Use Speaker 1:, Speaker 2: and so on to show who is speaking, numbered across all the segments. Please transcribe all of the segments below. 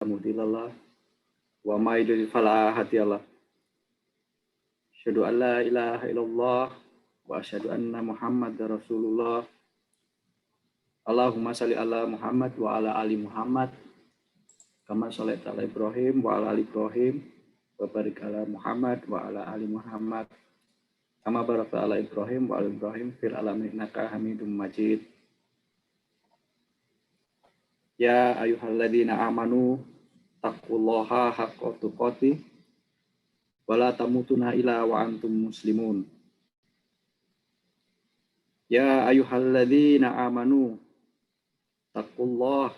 Speaker 1: mudhillalah wa may yudlil fala hadiyalah. Asyhadu an la ilaha illallah wa asyhadu anna Muhammadar Rasulullah. Allahumma shalli ala Muhammad wa ala ali Muhammad kama shallaita ala Ibrahim wa ala ali Ibrahim wa barik ala Muhammad wa ala ali Muhammad kama barakta ala Ibrahim wa ala Ibrahim fil alamin innaka Hamidum Majid. Ya ayyuhalladzina amanu taqullaha haqqa tuqatih wa la tamutunna illa wa antum muslimun. Ya ayyuhalladzina amanu taqullaha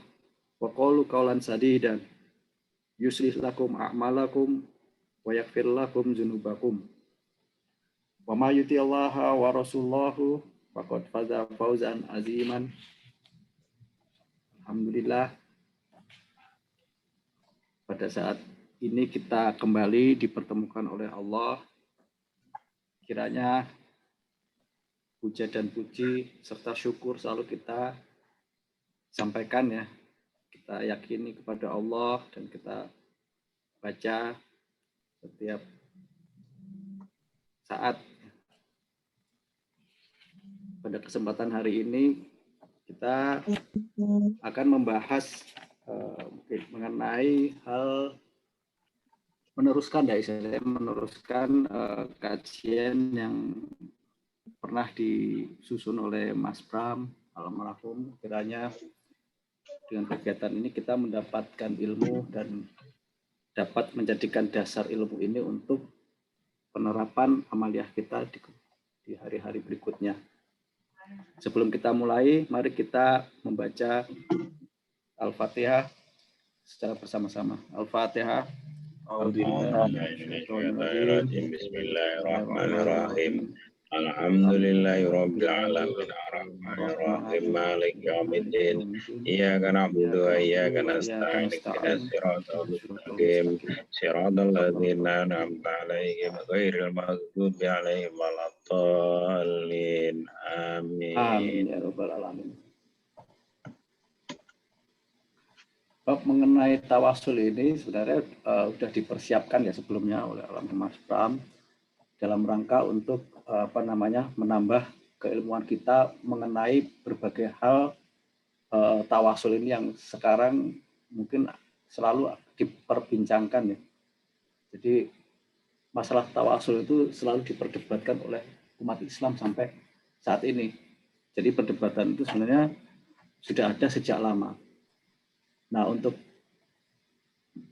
Speaker 1: wa qulu qawlan sadidan yuslih lakum a'malakum wa yaghfir lakum dzunubakum. Wa may yuti'illaha wa rasulahu faqad faza fawzan aziman. Alhamdulillah, pada saat ini kita kembali dipertemukan oleh Allah. Kiranya puja dan puji serta syukur selalu kita sampaikan ya. Kita yakini kepada Allah dan kita baca setiap saat. Pada kesempatan hari ini kita akan membahas mengenai hal meneruskan kajian yang pernah disusun oleh Mas Pram almarhum. Kiranya dengan kegiatan ini kita mendapatkan ilmu dan dapat menjadikan dasar ilmu ini untuk penerapan amaliyah kita di hari-hari berikutnya. Sebelum kita mulai, mari kita membaca Al-Fatihah secara bersama-sama. Al-Fatihah.
Speaker 2: Bismillahirrahmanirrahim. Alhamdulillahirabbil alamin arrahmanirrahim maliki yaumiddin iyyaka na'budu wa iyyaka nasta'in ihdinas siratal mustaqim siratal ladzina an'amta 'alaihim ghairil maghdubi 'alaihim waladdallin amin
Speaker 1: ya rabbal alamin. Bab mengenai tawasul ini sebenarnya sudah dipersiapkan ya sebelumnya oleh Mas Pram dalam rangka untuk menambah keilmuan kita mengenai berbagai hal tawasul ini yang sekarang mungkin selalu diperbincangkan ya. Jadi masalah tawasul itu selalu diperdebatkan oleh umat Islam sampai saat ini. Jadi perdebatan itu sebenarnya sudah ada sejak lama. Nah, untuk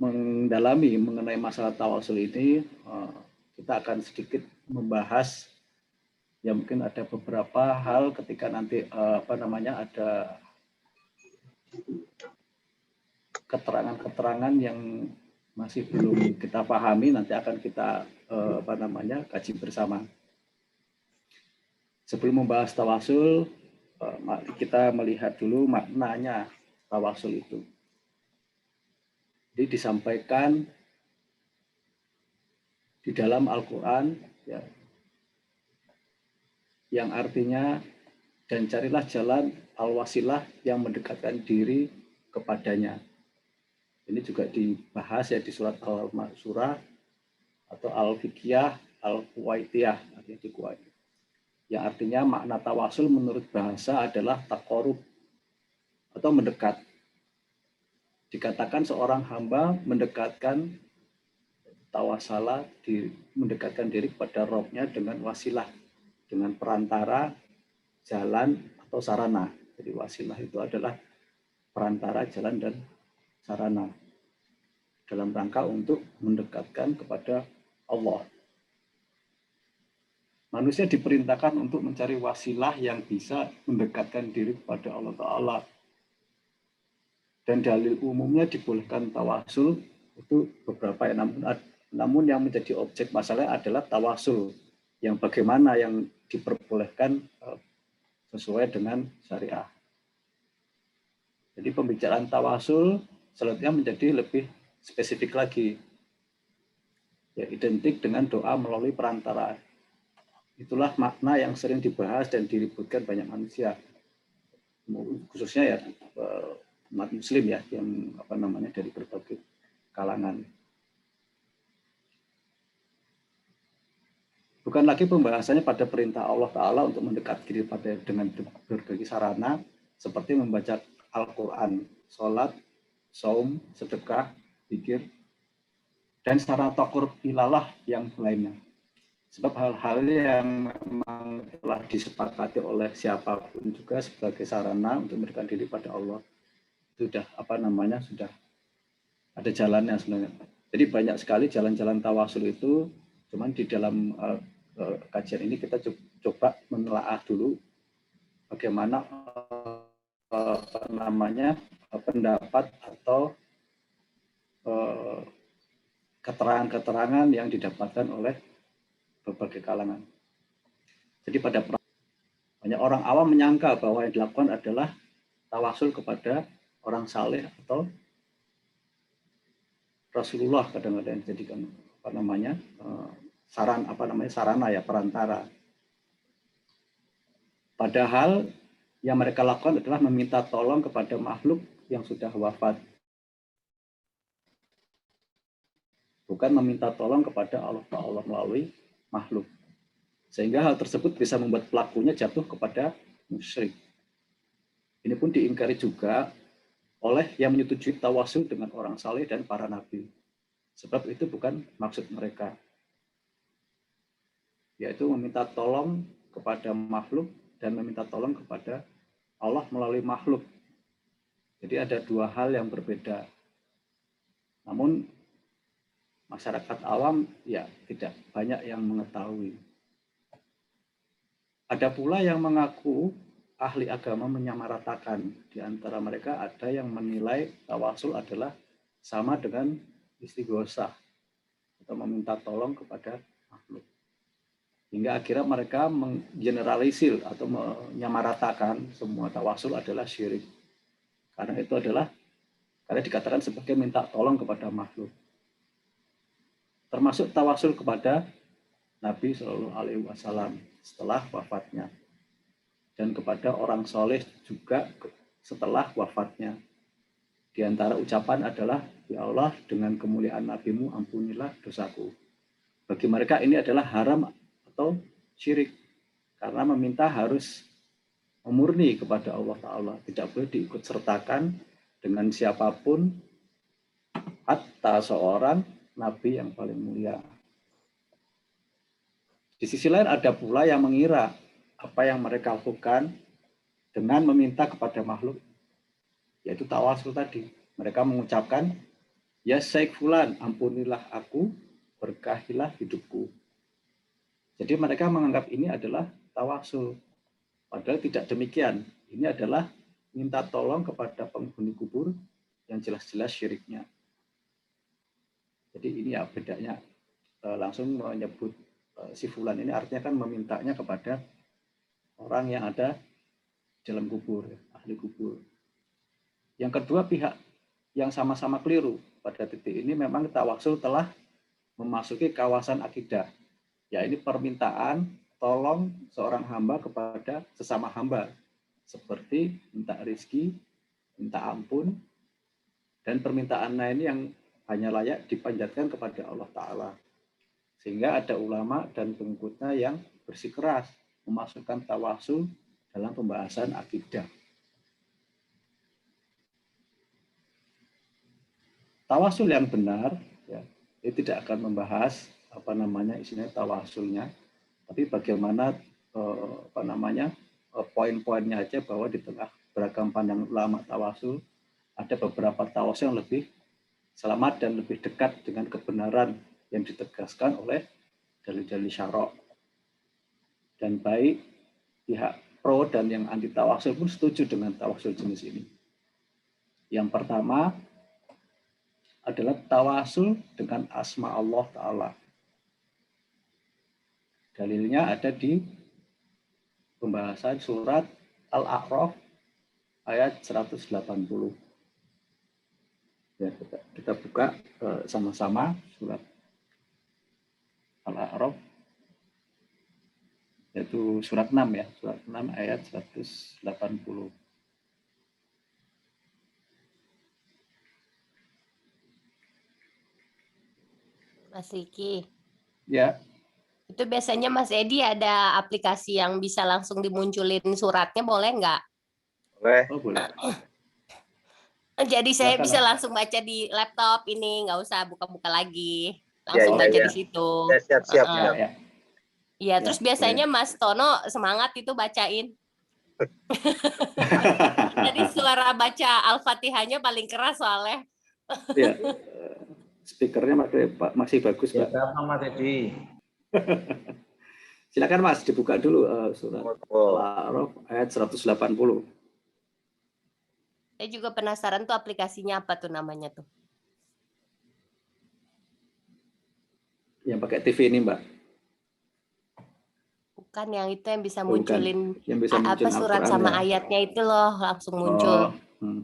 Speaker 1: mendalami mengenai masalah tawasul ini, kita akan sedikit membahas ya mungkin ada beberapa hal ketika nanti ada keterangan-keterangan yang masih belum kita pahami, nanti akan kita kaji bersama. Sebelum membahas tawasul, mari kita melihat dulu maknanya tawasul itu. Jadi disampaikan di dalam Al-Quran ya, yang artinya dan carilah jalan al-wasilah yang mendekatkan diri kepadanya. Ini juga dibahas ya di surat Al-Surah atau Al-Fiqiyah, Al-Kuwaitiyah, artinya di Kuwait. Yang artinya makna tawasul menurut bahasa adalah taqarrub atau mendekat. Dikatakan seorang hamba mendekatkan tawasala, mendekatkan diri kepada Rabb-nya dengan wasilah, dengan perantara jalan atau sarana. Jadi wasilah itu adalah perantara jalan dan sarana dalam rangka untuk mendekatkan kepada Allah. Manusia diperintahkan untuk mencari wasilah yang bisa mendekatkan diri kepada Allah Ta'ala. Dan dalil umumnya dibolehkan tawasul itu beberapa ya, namun yang menjadi objek masalah adalah tawasul yang bagaimana yang diperbolehkan sesuai dengan syariah. Jadi pembicaraan tawasul selanjutnya menjadi lebih spesifik lagi, ya identik dengan doa melalui perantara. Itulah makna yang sering dibahas dan diributkan banyak manusia, khususnya ya umat muslim ya, yang dari berbagai kalangan. Bukan lagi pembahasannya pada perintah Allah Ta'ala untuk mendekat diri dengan berbagai sarana seperti membaca Al-Quran, sholat, saum, sedekah, zikir, dan sarana takur ilalah yang lainnya. Sebab hal-hal yang memang telah disepakati oleh siapapun juga sebagai sarana untuk mendekat diri pada Allah sudah sudah ada jalannya sebenarnya. Jadi banyak sekali jalan-jalan tawasul itu, cuman di dalam kajian ini kita coba menelaah dulu bagaimana pendapat atau keterangan-keterangan yang didapatkan oleh berbagai kalangan. Jadi banyak orang awam menyangka bahwa yang dilakukan adalah tawasul kepada orang saleh atau Rasulullah, kadang-kadang dijadikan sarana ya, perantara. Padahal yang mereka lakukan adalah meminta tolong kepada makhluk yang sudah wafat, bukan meminta tolong kepada Allah Ta'ala melalui makhluk. Sehingga hal tersebut bisa membuat pelakunya jatuh kepada musyrik. Ini pun diingkari juga oleh yang menyetujui tawasul dengan orang saleh dan para nabi. Sebab itu bukan maksud mereka, yaitu meminta tolong kepada makhluk dan meminta tolong kepada Allah melalui makhluk. Jadi ada dua hal yang berbeda. Namun masyarakat awam ya tidak banyak yang mengetahui. Ada pula yang mengaku ahli agama menyamaratakan. Di antara mereka ada yang menilai tawasul adalah sama dengan istighosah atau meminta tolong kepada makhluk. Hingga akhirnya mereka menggeneralisir atau menyamaratakan semua tawasul adalah syirik. Karena dikatakan sebagai minta tolong kepada makhluk. Termasuk tawasul kepada Nabi Shallallahu Alaihi Wasallam setelah wafatnya, dan kepada orang soleh juga setelah wafatnya. Di antara ucapan adalah, ya Allah, dengan kemuliaan Nabi-Mu ampunilah dosaku. Bagi mereka ini adalah haram atau syirik, karena meminta harus memurni kepada Allah Ta'ala, tidak boleh diikut sertakan dengan siapapun, hatta seorang Nabi yang paling mulia. Di sisi lain ada pula yang mengira apa yang mereka lakukan dengan meminta kepada makhluk, yaitu tawasul tadi. Mereka mengucapkan, ya Syekh Fulan, ampunilah aku, berkahilah hidupku. Jadi mereka menganggap ini adalah tawasul. Padahal tidak demikian. Ini adalah minta tolong kepada penghuni kubur yang jelas-jelas syiriknya. Jadi ini ya bedanya. Langsung menyebut si Fulan ini artinya kan memintanya kepada orang yang ada dalam kubur, ahli kubur. Yang kedua, pihak yang sama-sama keliru pada titik ini memang tawasul telah memasuki kawasan akidah. Ya ini permintaan tolong seorang hamba kepada sesama hamba, seperti minta rezeki, minta ampun, dan permintaan lain yang hanya layak dipanjatkan kepada Allah Ta'ala. Sehingga ada ulama dan pengikutnya yang bersikeras memasukkan tawasul dalam pembahasan akidah. Tawasul yang benar, ya, ini tidak akan membahas isinya tawasulnya, tapi bagaimana poin-poinnya aja, bahwa di tengah beragam pandang ulama tawasul ada beberapa tawasul yang lebih selamat dan lebih dekat dengan kebenaran yang ditegaskan oleh dalil-dalil syara'. Dan baik pihak pro dan yang anti tawasul pun setuju dengan tawasul jenis ini. Yang pertama adalah tawasul dengan asma Allah Ta'ala. Dalilnya ada di pembahasan surat Al-A'raf ayat 180. Ya, kita buka sama-sama surat Al-A'raf, yaitu surat 6 ya, surat 6 ayat 180.
Speaker 3: Mas Riki.
Speaker 1: Ya.
Speaker 3: Itu biasanya Mas Edi ada aplikasi yang bisa langsung dimunculin suratnya, boleh nggak?
Speaker 4: Boleh.
Speaker 1: Oh, boleh.
Speaker 3: Jadi saya
Speaker 1: Silakan,
Speaker 3: bisa
Speaker 1: Mas.
Speaker 3: langsung baca di laptop ini, nggak usah buka-buka lagi.
Speaker 4: Ya,
Speaker 3: Langsung
Speaker 4: ya,
Speaker 3: baca
Speaker 4: ya.
Speaker 3: di situ.
Speaker 4: Ya, siap.
Speaker 1: Ya, ya.
Speaker 3: Iya,
Speaker 1: Ya,
Speaker 3: terus biasanya Mas Tono semangat itu bacain. Tadi suara baca Al-Fatihahnya paling keras soalnya.
Speaker 1: Ya. Speakernya masih bagus, Pak.
Speaker 2: Siapa Mas Edi?
Speaker 1: Silakan Mas, dibuka dulu surat
Speaker 4: Oh.
Speaker 1: Al-A'raf ayat 180.
Speaker 3: Saya juga penasaran tuh aplikasinya apa tuh namanya tuh.
Speaker 1: Yang pakai TV ini, Mbak.
Speaker 3: Bukan yang itu yang bisa
Speaker 1: Bukan.
Speaker 3: munculin
Speaker 1: Yang bisa
Speaker 3: apa surat
Speaker 1: Al-Quran,
Speaker 3: sama
Speaker 1: ya.
Speaker 3: ayatnya itu loh langsung muncul.
Speaker 1: Oh.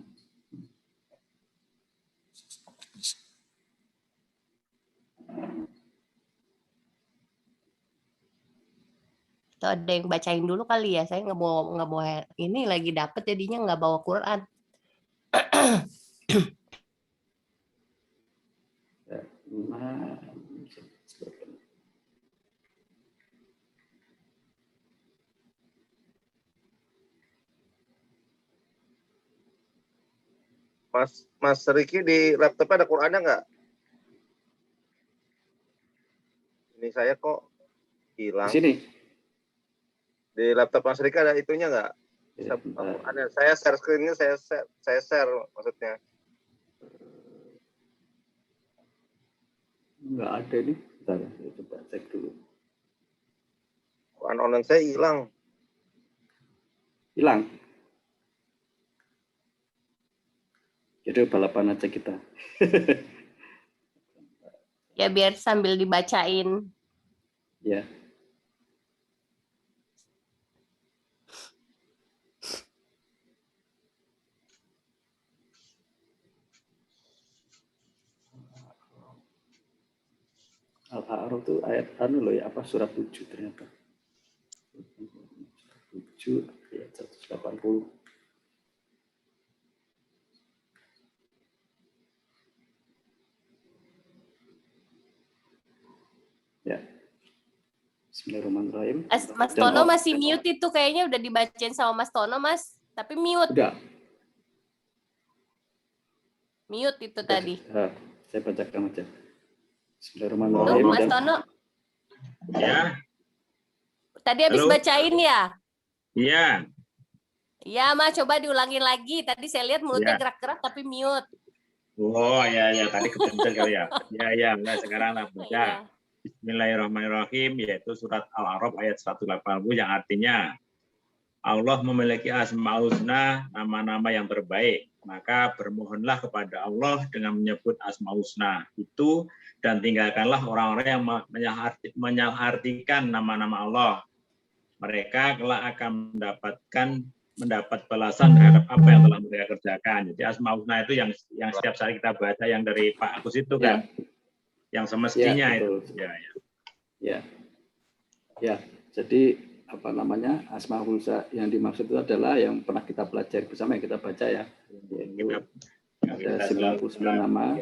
Speaker 3: Itu ada yang bacain dulu kali ya. Saya nggak mau ini lagi dapet jadinya nggak bawa Quran.
Speaker 4: Mas Riki di laptopnya ada Qurannya nggak? Ini saya kok hilang.
Speaker 1: Di sini.
Speaker 4: Di laptop Mas Riki ada itunya nggak?
Speaker 1: Ya,
Speaker 4: Qurannya. Saya share screen-nya, saya share maksudnya.
Speaker 1: Nggak ada ini. Bentar, saya coba cek dulu.
Speaker 4: Quran online saya hilang.
Speaker 1: Hilang. Jadi balapan aja kita.
Speaker 3: Ya biar sambil dibacain.
Speaker 1: Ya. Al-A'raf itu ayat loh ya, apa surat 7 ternyata. 7 ayat 180. Ya. Bismillahirrahmanirrahim.
Speaker 3: Mas Tono masih mute itu kayaknya udah dibacain sama Mas Tono, Mas. Tapi mute.
Speaker 1: Udah.
Speaker 3: Mute itu tadi.
Speaker 1: Saya bacakan aja. Bismillahirrahmanirrahim.
Speaker 3: Mas Tono.
Speaker 2: Ya.
Speaker 3: Tadi habis bacain ya?
Speaker 2: Iya.
Speaker 3: Iya, Mas, coba diulangi lagi. Tadi saya lihat mulutnya gerak-gerak tapi mute.
Speaker 2: Oh, ya, tadi kepencet kali ya. Ya, nah sekarang lah baca.
Speaker 3: Ya.
Speaker 2: Bismillahirrahmanirrahim, yaitu surat Al-A'raf ayat 180 yang artinya Allah memiliki asmaul husna, nama-nama yang terbaik. Maka bermohonlah kepada Allah dengan menyebut asmaul husna itu dan tinggalkanlah orang-orang yang menyalahartikan nama-nama Allah. Mereka kelak akan mendapat balasan terhadap apa yang telah mereka kerjakan. Jadi asmaul husna itu yang setiap saat kita baca yang dari Pak Agus itu kan. Yang semestinya
Speaker 1: ya,
Speaker 2: itu.
Speaker 1: Ya. Jadi apa namanya asmaul husna yang dimaksud itu adalah yang pernah kita pelajari bersama yang kita baca ya. Yaitu ada 99 nama.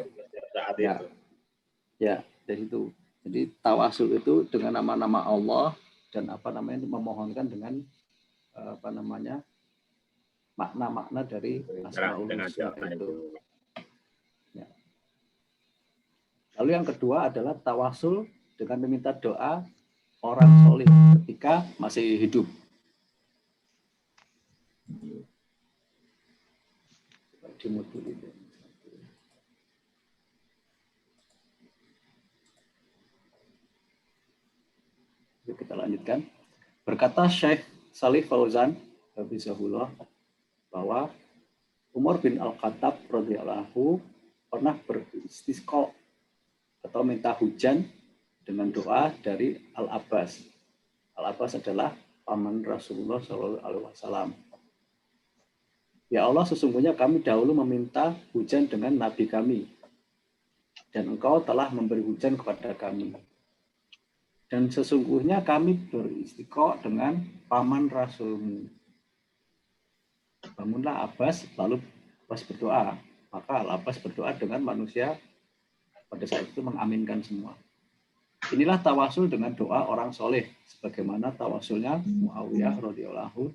Speaker 1: Ya, dari itu. Jadi tawasul itu dengan nama-nama Allah dan apa namanya memohonkan dengan apa namanya makna-makna dari asmaul husna itu. Ya. Lalu yang kedua adalah tawasul dengan meminta doa orang soleh ketika masih hidup. Kita lanjutkan. Berkata Syekh Salih Fauzan hafizahullah bahwa Umar bin Al-Khattab radhiyallahu pernah beristisqa atau minta hujan dengan doa dari Al-Abbas. Al-Abbas adalah paman Rasulullah SAW. Ya Allah, sesungguhnya kami dahulu meminta hujan dengan Nabi kami. Dan Engkau telah memberi hujan kepada kami. Dan sesungguhnya kami beristisqa dengan paman Rasulmu. Bangunlah Abbas, lalu Abbas berdoa. Maka Al-Abbas berdoa dengan manusia pada saat itu mengaminkan semua. Inilah tawasul dengan doa orang soleh, sebagaimana tawasulnya Muawiyah radhiyallahu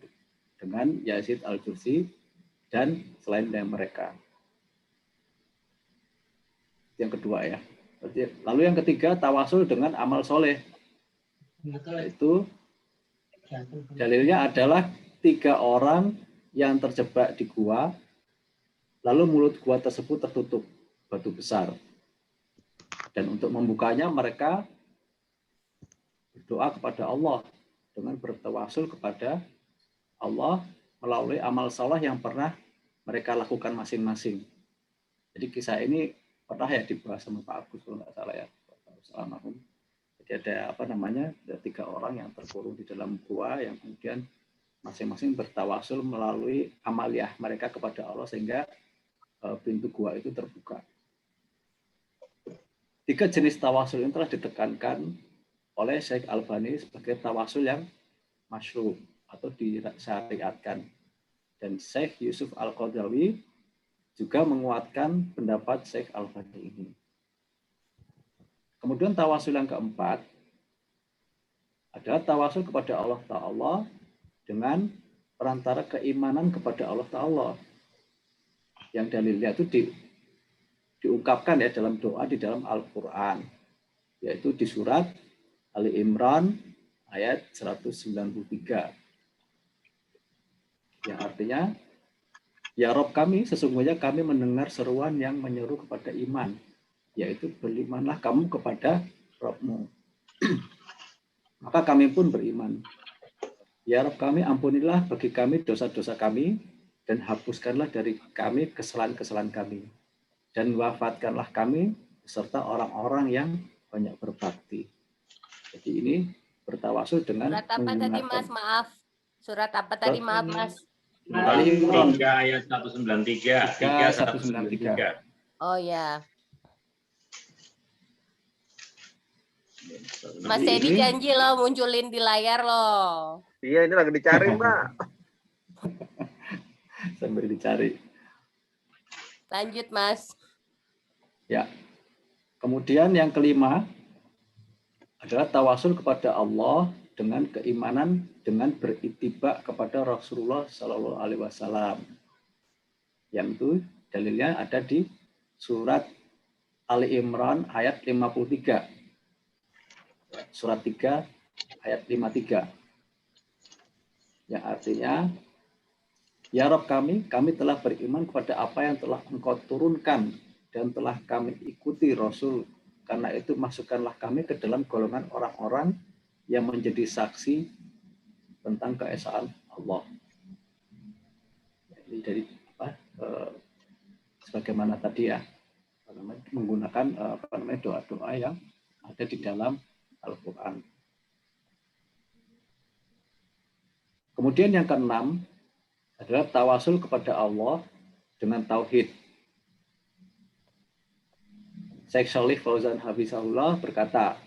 Speaker 1: dengan Yazid al-Jursi dan selain dari mereka. Yang kedua ya. Lalu yang ketiga, tawasul dengan amal soleh. Itu dalilnya adalah 3 orang yang terjebak di gua, lalu mulut gua tersebut tertutup batu besar. Dan untuk membukanya mereka berdoa kepada Allah dengan bertawasul kepada Allah melalui amal saleh yang pernah mereka lakukan masing-masing. Jadi kisah ini pernah ya dibahas sama Pak Agus kalau nggak salah ya. Jadi ada ada 3 orang yang terkurung di dalam gua yang kemudian masing-masing bertawasul melalui amaliyah mereka kepada Allah sehingga pintu gua itu terbuka. 3 jenis tawasul ini telah ditekankan oleh Syekh Albani sebagai tawasul yang masyru' atau disyariatkan. Dan Syekh Yusuf Al-Qaradawi juga menguatkan pendapat Syekh Albani ini. Kemudian tawasul yang keempat adalah tawasul kepada Allah Ta'ala dengan perantara keimanan kepada Allah Ta'ala. Yang dalilnya itu diungkapkan ya dalam doa di dalam Al-Quran, yaitu di surat Ali Imran ayat 193. Yang artinya, ya Rob kami, sesungguhnya kami mendengar seruan yang menyeru kepada iman, yaitu berimanlah kamu kepada Robmu. Maka kami pun beriman. Ya Rob kami, ampunilah bagi kami dosa-dosa kami, dan hapuskanlah dari kami kesalahan-kesalahan kami. Dan wafatkanlah kami beserta orang-orang yang banyak berbakti. Jadi ini bertawasul dengan
Speaker 3: Surat apa tadi Mas? Maaf. Surat apa tadi? Maaf Mas.
Speaker 1: Ali Imran
Speaker 2: 3 ayat 193.
Speaker 1: 3:193.
Speaker 3: Oh ya. Mas
Speaker 1: Jadi
Speaker 3: Edi
Speaker 1: ini-
Speaker 3: janji loh munculin di layar loh.
Speaker 4: Iya, ini lagi dicari, Mbak.
Speaker 1: Sambil dicari.
Speaker 3: Lanjut Mas.
Speaker 1: Ya. Kemudian yang kelima adalah tawasul kepada Allah dengan keimanan dengan berittiba kepada Rasulullah Shallallahu Alaihi Wasallam. Yang itu dalilnya ada di surat Ali Imran ayat 53. Surat 3 ayat 53. Yang artinya, ya Rabb kami telah beriman kepada apa yang telah Engkau turunkan dan telah kami ikuti Rasul. Karena itu masukkanlah kami ke dalam golongan orang-orang yang menjadi saksi tentang keesaan Allah. Jadi dari sebagaimana tadi ya, menggunakan doa-doa yang ada di dalam Al-Quran. Kemudian yang keenam adalah tawasul kepada Allah dengan tauhid. Syekh Shalih Fauzan Hafizahullah berkata,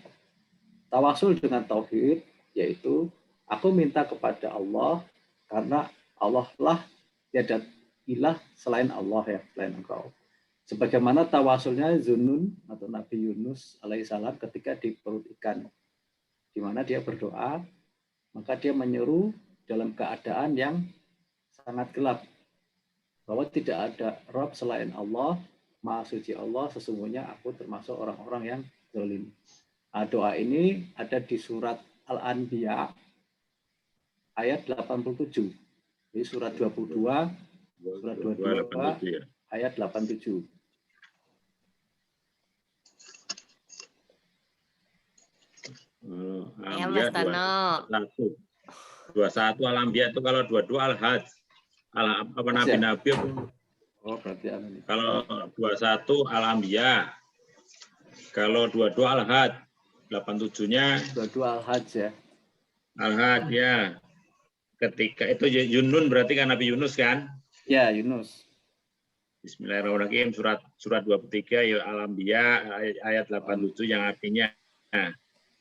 Speaker 1: tawasul dengan tauhid yaitu aku minta kepada Allah karena Allah lah tiada ilah selain Allah ya, selain Engkau. Sebagaimana tawasulnya Zunnun atau Nabi Yunus alaihissalam ketika di perut ikan, di mana dia berdoa, maka dia menyeru dalam keadaan yang sangat gelap bahwa tidak ada Rabb selain Allah, Maha Suci Allah, sesungguhnya aku termasuk orang-orang yang zalim. Doa ini ada di surat Al-Anbiya ayat 87. Jadi surat 22, surat 22 ayat 87.
Speaker 3: Ya Mas Tano.
Speaker 2: 21 Al-Anbiya itu kalau 22 Al-Hajj. Nabi-nabi.
Speaker 1: Oh, berarti nih.
Speaker 2: Kalau 21 Al-Anbiya. Kalau 22 Al-Hajj. 87-nya
Speaker 1: 22 Al-Hajj ya.
Speaker 2: Al-Hajj ya. Ketika itu Yunus berarti kan Nabi Yunus kan?
Speaker 1: Ya, Yunus.
Speaker 2: Bismillahirrahmanirrahim, surat 23 ya Al-Anbiya ayat 87 yang artinya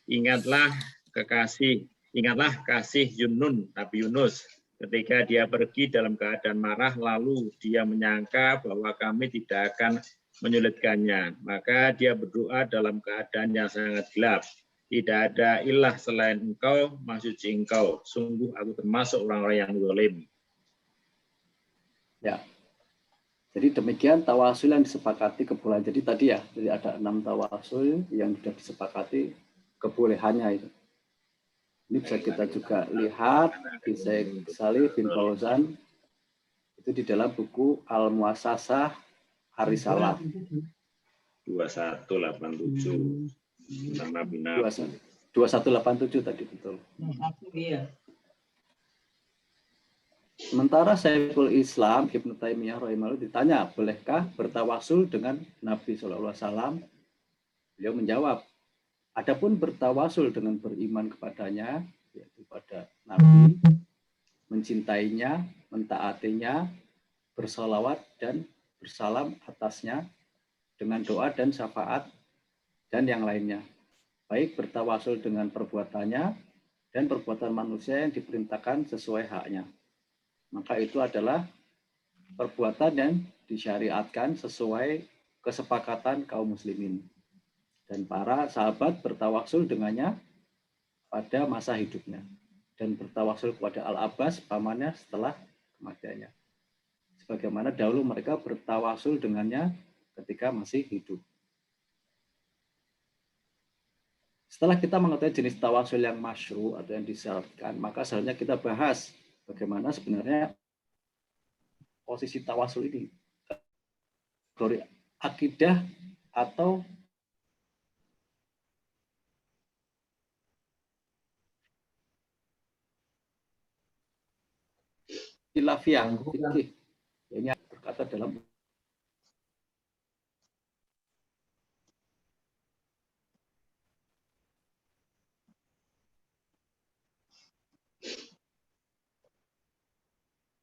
Speaker 2: ingatlah kasih Yunus, Nabi Yunus ketika dia pergi dalam keadaan marah lalu dia menyangka bahwa kami tidak akan menyulitkannya, maka dia berdoa dalam keadaan yang sangat gelap Tidak ada ilah selain engkau, maha suci engkau. Sungguh aku termasuk orang-orang yang zalim.
Speaker 1: Ya. Jadi demikian tawasul yang disepakati kebolehan. Jadi tadi ya, jadi ada 6 tawasul yang sudah disepakati kebolehannya itu. Ini bisa kita juga lihat di Syekh Salih bin Fauzan itu di dalam buku Al-Muassasah Ar-Risalah
Speaker 2: 2187 tentang Nabi Nabi.
Speaker 1: 2187 tadi betul. Sementara Syekhul Islam Ibnu Taimiyah rahimahullah ditanya, bolehkah bertawasul dengan Nabi SAW? Beliau menjawab, adapun bertawasul dengan beriman kepadanya, yaitu pada Nabi, mencintainya, mentaatinya, bersalawat dan bersalam atasnya dengan doa dan syafaat dan yang lainnya. Baik bertawasul dengan perbuatannya dan perbuatan manusia yang diperintahkan sesuai haknya. Maka itu adalah perbuatan yang disyariatkan sesuai kesepakatan kaum muslimin. Dan para sahabat bertawasul dengannya pada masa hidupnya. Dan bertawasul kepada Al-Abbas, pamannya setelah kematiannya. Sebagaimana dahulu mereka bertawasul dengannya ketika masih hidup. Setelah kita mengetahui jenis tawasul yang masyru atau yang disyaratkan, maka selanjutnya kita bahas bagaimana sebenarnya posisi tawasul ini. Kategori akidah atau khilafiyah fikih. Ini berkata dalam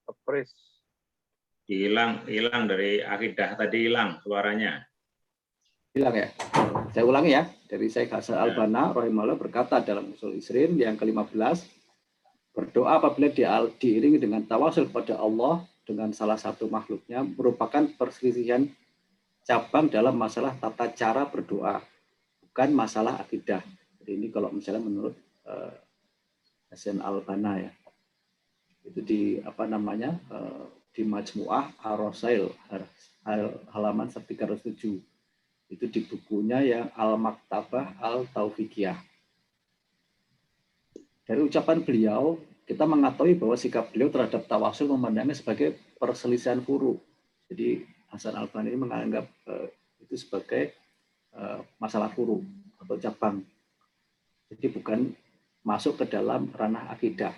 Speaker 4: Apres.
Speaker 2: Hilang dari akidah tadi, hilang suaranya.
Speaker 1: hilang ya. Saya ulangi ya. Dari Syekh Hasan Al-Banna rahimahullah berkata dalam Usul Isrin yang ke-15, berdoa apabila diiringi dengan tawasul kepada Allah dengan salah satu makhluknya merupakan perselisihan cabang dalam masalah tata cara berdoa, bukan masalah akidah. Jadi ini kalau misalnya menurut Hasan Al-Banna ya. Itu di di Majmu'ah Ar-Rasail halaman 307. Itu di bukunya yang Al-Maktabah Al-Taufikiyah. Dari ucapan beliau, kita mengetahui bahwa sikap beliau terhadap tawasul memandangnya sebagai perselisihan furu. Jadi Hasan Al-Banna ini menganggap itu sebagai masalah furu atau cabang. Jadi bukan masuk ke dalam ranah akidah.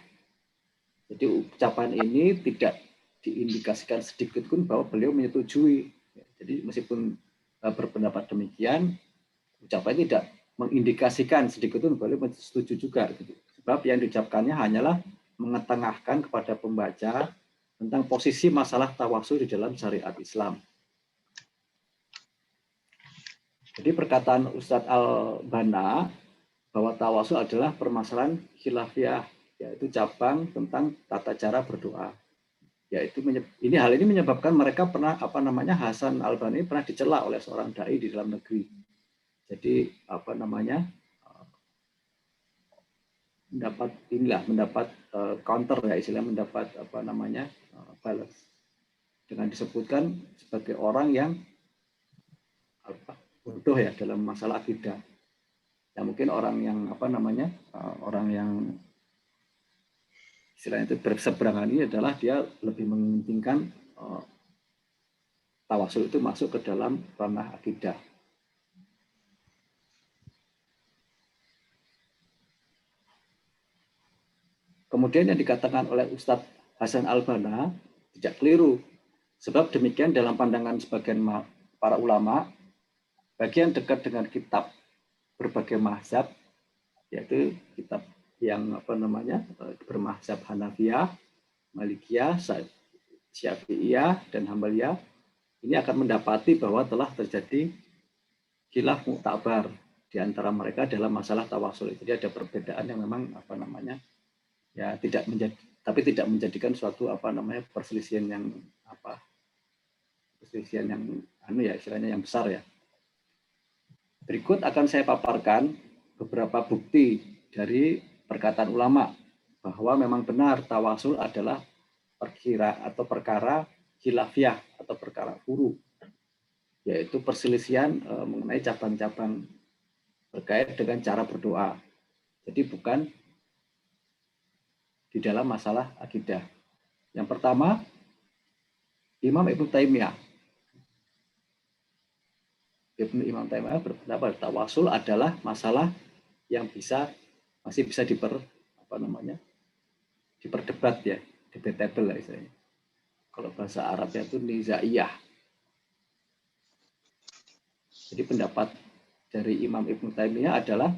Speaker 1: Jadi ucapan ini tidak diindikasikan sedikit pun bahwa beliau menyetujui. Jadi meskipun berpendapat demikian, ucapan tidak mengindikasikan sedikit pun beliau setuju juga. Sebab yang diucapkannya hanyalah mengetengahkan kepada pembaca tentang posisi masalah tawasul di dalam syariat Islam. Jadi perkataan Ustadz Al-Banna bahwa tawasul adalah permasalahan khilafiyah, yaitu cabang tentang tata cara berdoa. Yaitu hal ini menyebabkan mereka pernah Hasan Al-Banna pernah dicela oleh seorang dai di dalam negeri. Jadi mendapat counter ya, istilah mendapat balas dengan disebutkan sebagai orang yang bodoh ya dalam masalah akidah. Ya mungkin orang yang orang yang istilahnya itu berseberangan ini adalah dia lebih mementingkan tawasul itu masuk ke dalam ranah akidah. Kemudian yang dikatakan oleh Ustadz Hasan Al-Banna tidak keliru. Sebab demikian dalam pandangan sebagian para ulama, bagian dekat dengan kitab berbagai mazhab, yaitu kitab yang bermazhab Hanafiyah, Malikiyah, Syafi'iyah, dan Hambaliyah, ini akan mendapati bahwa telah terjadi khilaf muktabar di antara mereka dalam masalah tawasul. Jadi ada perbedaan yang memang tidak menjadikan suatu perselisihan yang istilahnya yang besar ya. Berikut akan saya paparkan beberapa bukti dari perkataan ulama bahwa memang benar tawasul adalah perkara khilafiyah atau perkara furu, yaitu perselisihan mengenai cabang-cabang terkait dengan cara berdoa. Jadi bukan di dalam masalah akidah. Yang pertama, Imam Ibnu Taimiyah berpendapat tawasul adalah masalah yang masih bisa diperdebat ya, debatable lah istilahnya. Kalau bahasa Arabnya itu nizaiyah. Jadi pendapat dari Imam Ibnu Taimiyah adalah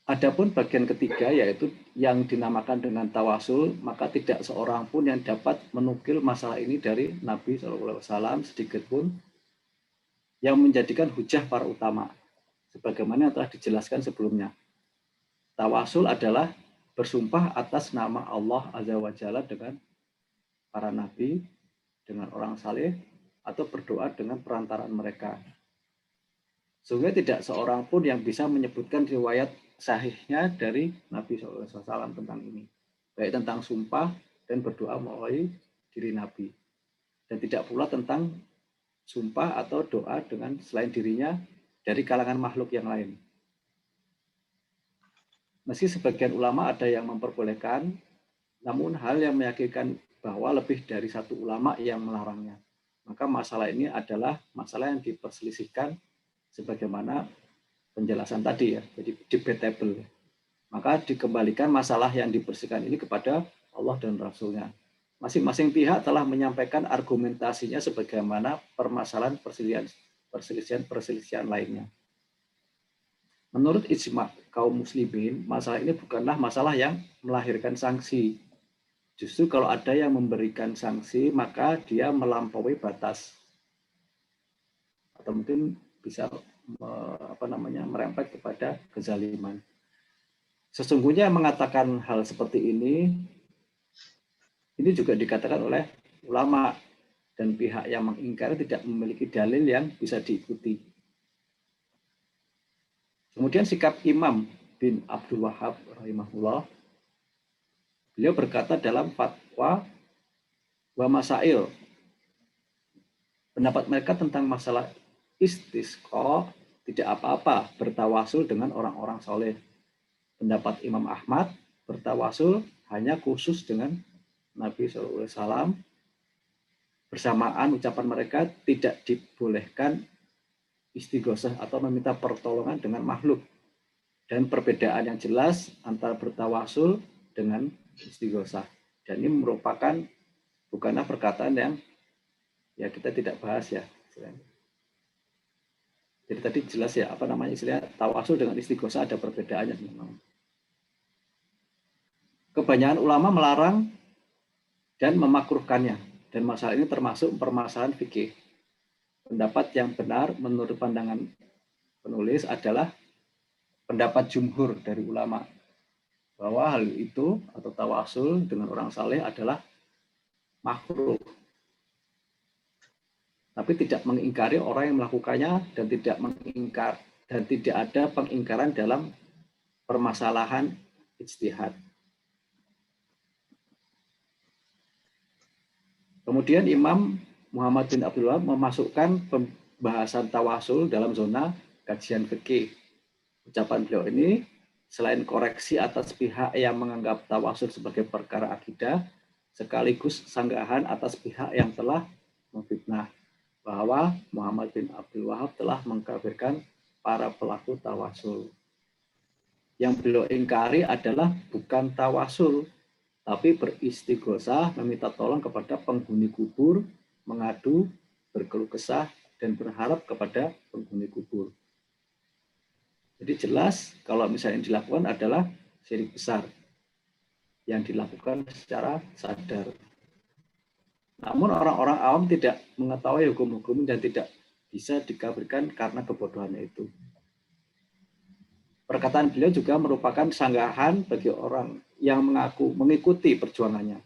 Speaker 1: adapun bagian ketiga yaitu yang dinamakan dengan tawasul, maka tidak seorang pun yang dapat menukil masalah ini dari Nabi SAW sedikit pun yang menjadikan hujah para ulama. Sebagaimana yang telah dijelaskan sebelumnya. Tawasul adalah bersumpah atas nama Allah Azza wa Jalla dengan para nabi, dengan orang saleh, atau berdoa dengan perantaraan mereka. Sehingga tidak seorang pun yang bisa menyebutkan riwayat sahihnya dari Nabi SAW tentang ini. Baik tentang sumpah dan berdoa melalui diri Nabi. Dan tidak pula tentang sumpah atau doa dengan selain dirinya dari kalangan makhluk yang lain. Meski sebagian ulama ada yang memperbolehkan, namun hal yang meyakinkan bahwa lebih dari satu ulama yang melarangnya. Maka masalah ini adalah masalah yang diperselisihkan sebagaimana penjelasan tadi ya, jadi debatable. Maka dikembalikan masalah yang diperselisihkan ini kepada Allah dan Rasul-Nya. Masing-masing pihak telah menyampaikan argumentasinya sebagaimana permasalahan perselisihan lainnya. Menurut ijma' kaum muslimin, masalah ini bukanlah masalah yang melahirkan sanksi. Justru kalau ada yang memberikan sanksi, maka dia melampaui batas. Atau mungkin bisa merempet kepada kezaliman. Sesungguhnya mengatakan hal seperti ini juga dikatakan oleh ulama dan pihak yang mengingkari tidak memiliki dalil yang bisa diikuti. Kemudian sikap Imam bin Abdul Wahab rahimahullah, beliau berkata dalam fatwa wa masail, pendapat mereka tentang masalah istisqa tidak apa-apa bertawasul dengan orang-orang soleh. Pendapat Imam Ahmad, bertawasul hanya khusus dengan Nabi SAW. Bersamaan ucapan mereka tidak dibolehkan istighosah atau meminta pertolongan dengan makhluk. Dan perbedaan yang jelas antara bertawasul dengan istighosah. Dan ini merupakan bukanlah perkataan yang ya kita tidak bahas ya. Jadi tadi jelas ya istilah tawasul dengan istighosah ada perbedaannya memang. Kebanyakan ulama melarang dan memakruhkannya, dan masalah ini termasuk permasalahan fikih. Pendapat yang benar menurut pandangan penulis adalah pendapat jumhur dari ulama bahwa hal itu atau tawasul dengan orang saleh adalah makruh. Tapi tidak mengingkari orang yang melakukannya dan tidak ada pengingkaran dalam permasalahan ijtihad. Kemudian Imam Muhammad bin Abdul Wahab memasukkan pembahasan tawasul dalam zona kajian fikih. Ucapan beliau ini selain koreksi atas pihak yang menganggap tawasul sebagai perkara akidah, sekaligus sanggahan atas pihak yang telah memfitnah bahwa Muhammad bin Abdul Wahab telah mengkafirkan para pelaku tawasul. Yang beliau ingkari adalah bukan tawasul, tapi beristighosah, meminta tolong kepada penghuni kubur, mengadu, berkeluh kesah, dan berharap kepada penghuni kubur. Jadi jelas kalau misalnya yang dilakukan adalah syirik besar yang dilakukan secara sadar. Namun orang-orang awam tidak mengetahui hukum-hukum dan tidak bisa dikafirkan karena kebodohannya itu. Perkataan beliau juga merupakan sanggahan bagi orang yang mengikuti perjuangannya.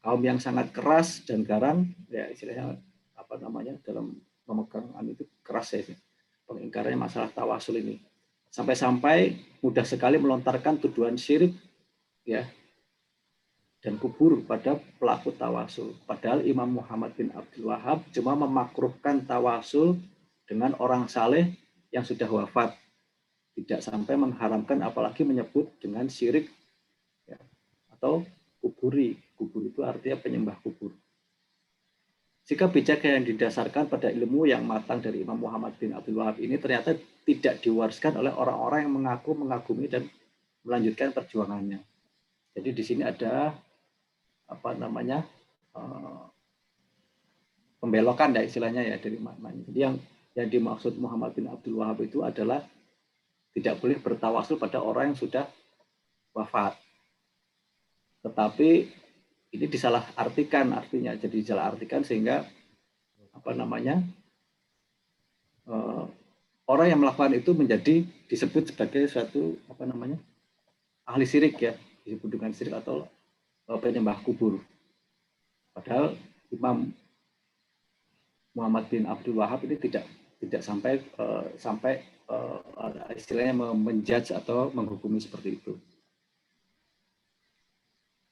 Speaker 1: Kaum yang sangat keras dan garang, ya istilahnya dalam pemegang itu keras ya. mengingkari masalah tawasul ini. Sampai-sampai mudah sekali melontarkan tuduhan syirik ya dan kubur pada pelaku tawasul. Padahal Imam Muhammad bin Abdul Wahab cuma memakruhkan tawasul dengan orang saleh yang sudah wafat. Tidak sampai mengharamkan, apalagi menyebut dengan syirik ya, atau kuburi. Kubur itu artinya penyembah kubur. Sikap bijak yang didasarkan pada ilmu yang matang dari Imam Muhammad bin Abdul Wahab ini ternyata tidak diwariskan oleh orang-orang yang mengaku mengagumi dan melanjutkan perjuangannya. Jadi di sini ada pembelokan ya istilahnya ya dari maknanya. Jadi yang dimaksud Muhammad bin Abdul Wahab itu adalah tidak boleh bertawasul pada orang yang sudah wafat. Tetapi ini disalahartikan artinya, jadi disalahartikan sehingga orang yang melakukan itu menjadi disebut sebagai suatu ahli syirik ya, disebut dengan syirik atau penyembah kubur. Padahal Imam Muhammad bin Abdul Wahab ini tidak sampai istilahnya menjudge atau menghukumi seperti itu.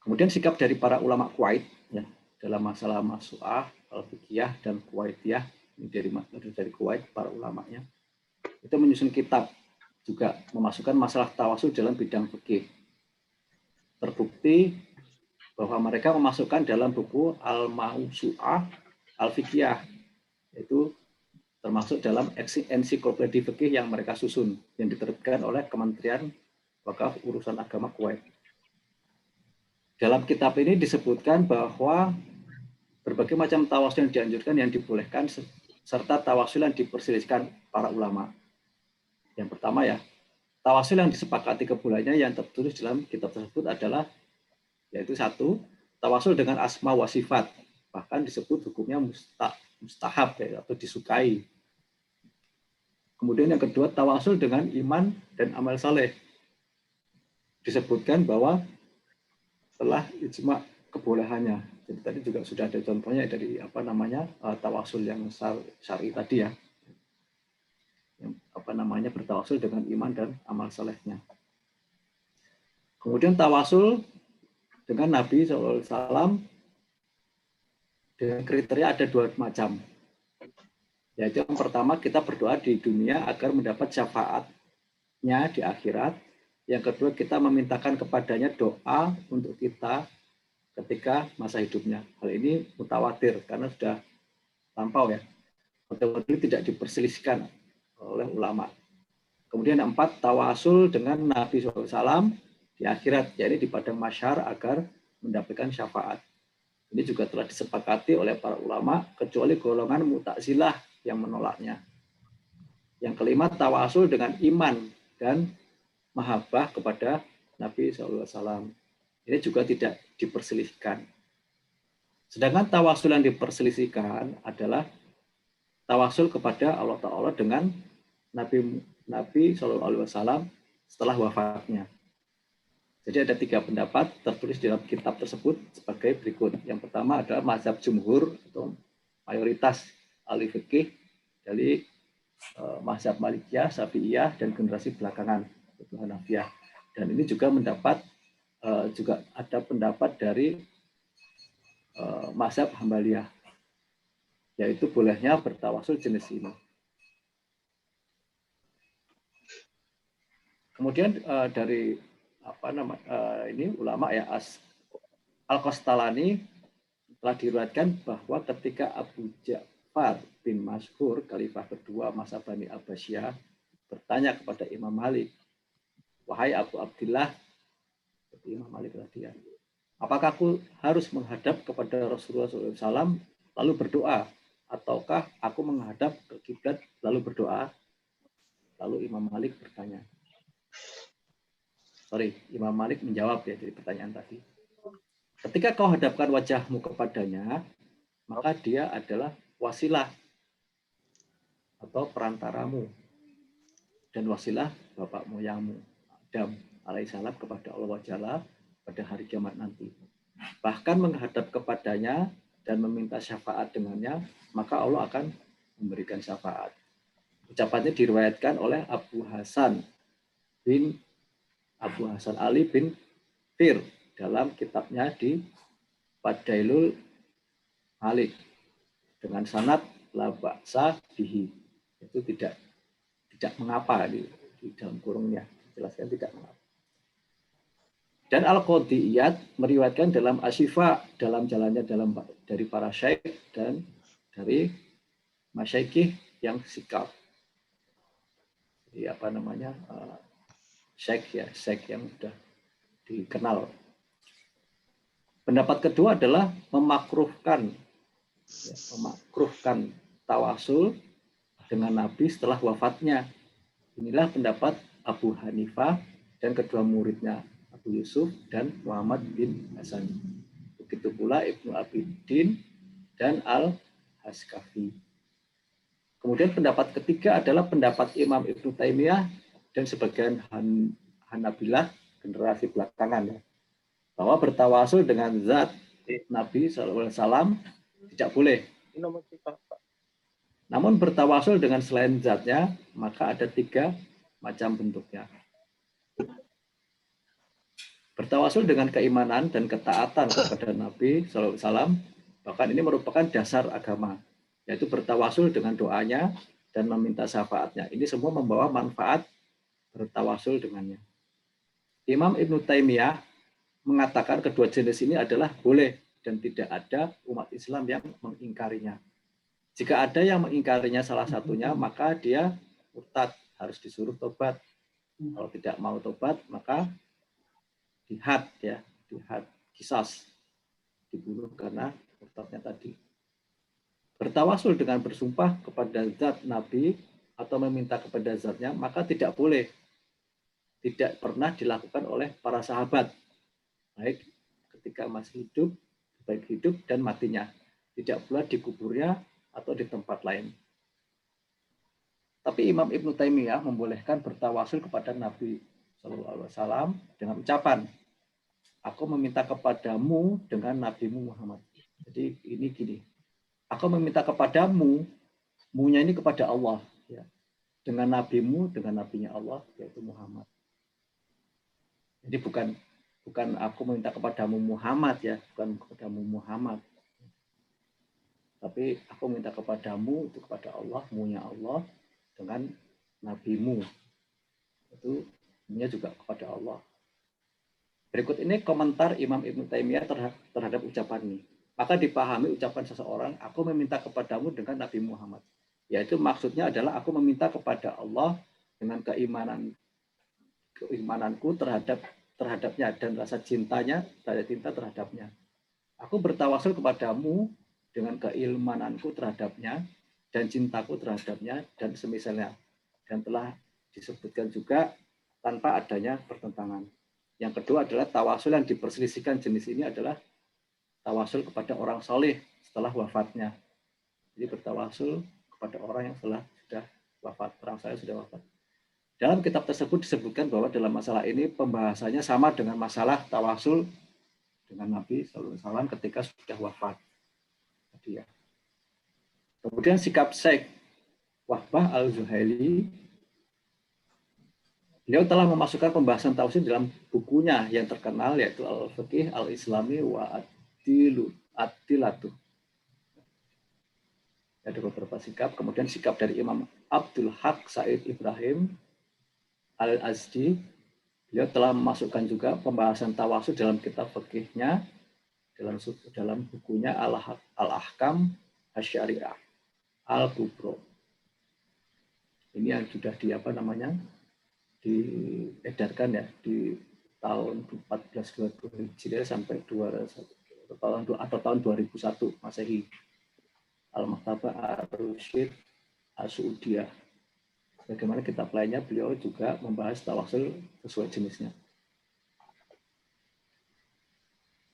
Speaker 1: Kemudian sikap dari para ulama Kuwait ya, dalam masalah masu'ah, al-fiqhiyah dan Kuwaitiyah, ini dari Kuwait para ulamanya, itu menyusun kitab juga memasukkan masalah tawasul dalam bidang fikih. Terbukti bahwa mereka memasukkan dalam buku Al-Mawsu'ah Al-Fiqhiyah, yaitu termasuk dalam ensiklopedia fikih yang mereka susun, yang diterbitkan oleh Kementerian Wakaf Urusan Agama Kuwait. Dalam kitab ini disebutkan bahwa berbagai macam tawasul yang dianjurkan, yang dibolehkan, serta tawasul yang diperselisihkan para ulama. Yang pertama ya, tawasul yang disepakati kebolehnya yang tertulis dalam kitab tersebut adalah, yaitu satu, tawasul dengan asma wa sifat, bahkan disebut hukumnya mustahab ya, atau disukai. Kemudian yang kedua, tawasul dengan iman dan amal saleh. Disebutkan bahwa telah ijma kebolehannya. Jadi tadi juga sudah ada contohnya dari tawasul yang syar'i tadi ya. Yang bertawasul dengan iman dan amal salehnya. Kemudian tawasul dengan Nabi SAW dengan kriteria ada dua macam. Yaitu yang pertama, kita berdoa di dunia agar mendapat syafaatnya di akhirat. Yang kedua, kita memintakan kepadanya doa untuk kita ketika masa hidupnya. Hal ini mutawatir karena sudah lampau ya. Mutawatir tidak diperselisihkan oleh ulama. Kemudian yang empat, tawasul dengan Nabi SAW di akhirat, yaitu di padang mahsyar agar mendapatkan syafaat. Ini juga telah disepakati oleh para ulama, kecuali golongan Mu'tazilah yang menolaknya. Yang kelima, tawasul dengan iman dan mahabbah kepada Nabi SAW. Ini juga tidak diperselisihkan. Sedangkan tawasul yang diperselisihkan adalah tawasul kepada Allah Ta'ala dengan Nabi SAW setelah wafatnya. Jadi ada tiga pendapat tertulis dalam kitab tersebut sebagai berikut. Yang pertama adalah mazhab jumhur atau mayoritas ahli fikih dari mazhab Malikiyah, Syafi'iyah, dan generasi belakangan itu Hanafiyah. Dan ini juga juga ada pendapat dari mazhab Hambaliyah, yaitu bolehnya bertawasul jenis ini. Kemudian dari ini ulama ya, Al-Qastalani telah diriwayatkan bahwa ketika Abu Ja'far bin Mashhur, khalifah kedua masa Bani Abbasiyah, bertanya kepada Imam Malik, wahai Abu Abdillah, Imam Malik radhiyallahu anhu, apakah aku harus menghadap kepada Rasulullah SAW lalu berdoa, ataukah aku menghadap ke kiblat lalu berdoa? Lalu Imam Malik bertanya, Imam Malik menjawab ya dari pertanyaan tadi. Ketika kau hadapkan wajahmu kepadanya, maka dia adalah wasilah atau perantaramu dan wasilah bapak moyangmu Adam alaihissalam kepada Allah Jalla pada hari kiamat nanti. Bahkan menghadap kepadanya dan meminta syafaat dengannya, maka Allah akan memberikan syafaat. Ucapannya diriwayatkan oleh Abu Hasan Ali bin Fir dalam kitabnya di Fadailul Malik dengan sanad la ba'sa bihi. Itu tidak mengapa di dalam kurungnya. Jelaskan tidak mengapa. Dan Al-Qadiyat meriwayatkan dalam Asyifa dalam jalannya dari para syekh dan dari masyaikh yang sikap. Jadi apa namanya? Syekh yang sudah dikenal. Pendapat kedua adalah memakruhkan tawasul dengan Nabi setelah wafatnya. Inilah pendapat Abu Hanifah dan kedua muridnya Abu Yusuf dan Muhammad bin Hasan. Begitu pula Ibnu Abidin dan Al-Haskafi. Kemudian pendapat ketiga adalah pendapat Imam Ibnu Taimiyah dan sebagian Hanabilah generasi belakangan, ya, bahwa bertawasul dengan zat Nabi SAW tidak boleh. Namun bertawasul dengan selain zatnya, maka ada 3 macam bentuknya. Bertawasul dengan keimanan dan ketaatan kepada Nabi SAW, bahkan ini merupakan dasar agama, yaitu bertawasul dengan doanya dan meminta syafaatnya. Ini semua membawa manfaat bertawasul dengannya. Imam Ibnu Taimiyah mengatakan kedua jenis ini adalah boleh dan tidak ada umat Islam yang mengingkarinya. Jika ada yang mengingkarinya salah satunya, maka dia murtad, harus disuruh tobat. Kalau tidak mau tobat, maka dihad, qisas, dibunuh karena murtadnya tadi. Bertawasul dengan bersumpah kepada zat Nabi atau meminta kepada zatnya, maka tidak boleh. Tidak pernah dilakukan oleh para sahabat, baik ketika masih hidup, baik hidup dan matinya. Tidak pula di kuburnya atau di tempat lain. Tapi Imam Ibnu Taimiyah membolehkan bertawasul kepada Nabi SAW dengan ucapan, aku meminta kepadamu dengan Nabimu Muhammad. Jadi ini gini, aku meminta kepadamu, mu-nya ini kepada Allah, ya, dengan Nabimu, dengan Nabinya Allah, yaitu Muhammad. Jadi bukan aku meminta kepadamu Muhammad, ya, bukan kepadamu Muhammad. Tapi aku minta kepadamu, itu kepada Allah, mu-nya Allah, dengan Nabimu. Itu mu-nya juga kepada Allah. Berikut ini komentar Imam Ibnu Taimiyah terhadap ucapan ini. Maka dipahami ucapan seseorang, aku meminta kepadamu dengan Nabi Muhammad. Yaitu maksudnya adalah aku meminta kepada Allah dengan keimananku terhadapnya dan rasa cinta terhadapnya. Aku bertawasul kepadamu dengan keimananku terhadapnya dan cintaku terhadapnya dan semisalnya. Dan telah disebutkan juga tanpa adanya pertentangan. Yang kedua adalah tawasul yang diperselisihkan jenis ini adalah tawasul kepada orang soleh setelah wafatnya. Jadi bertawasul kepada orang yang sudah wafat, orang soleh sudah wafat. Dalam kitab tersebut disebutkan bahwa dalam masalah ini pembahasannya sama dengan masalah tawasul dengan Nabi SAW ketika sudah wafat. Jadi, ya. Kemudian sikap Syekh Wahbah Al-Zuhaili, beliau telah memasukkan pembahasan tawasul dalam bukunya yang terkenal yaitu Al-Fiqh Al-Islami wa Ad-Dilatu. Ada beberapa sikap. Kemudian sikap dari Imam Abdul Haq Said Ibrahim Al-Azdi, beliau telah memasukkan juga pembahasan tawasul dalam kitab fikihnya dalam bukunya Al-Ahkam Asy-Syari'ah Al-Kubro. Ini yang sudah diedarkan ya di tahun 1422 Hijriah sampai tahun 2001 Masehi. Al-Maktabah Ar-Rusyid As-Saudiyah. Bagaimana kitab lainnya beliau juga membahas tawasul sesuai jenisnya.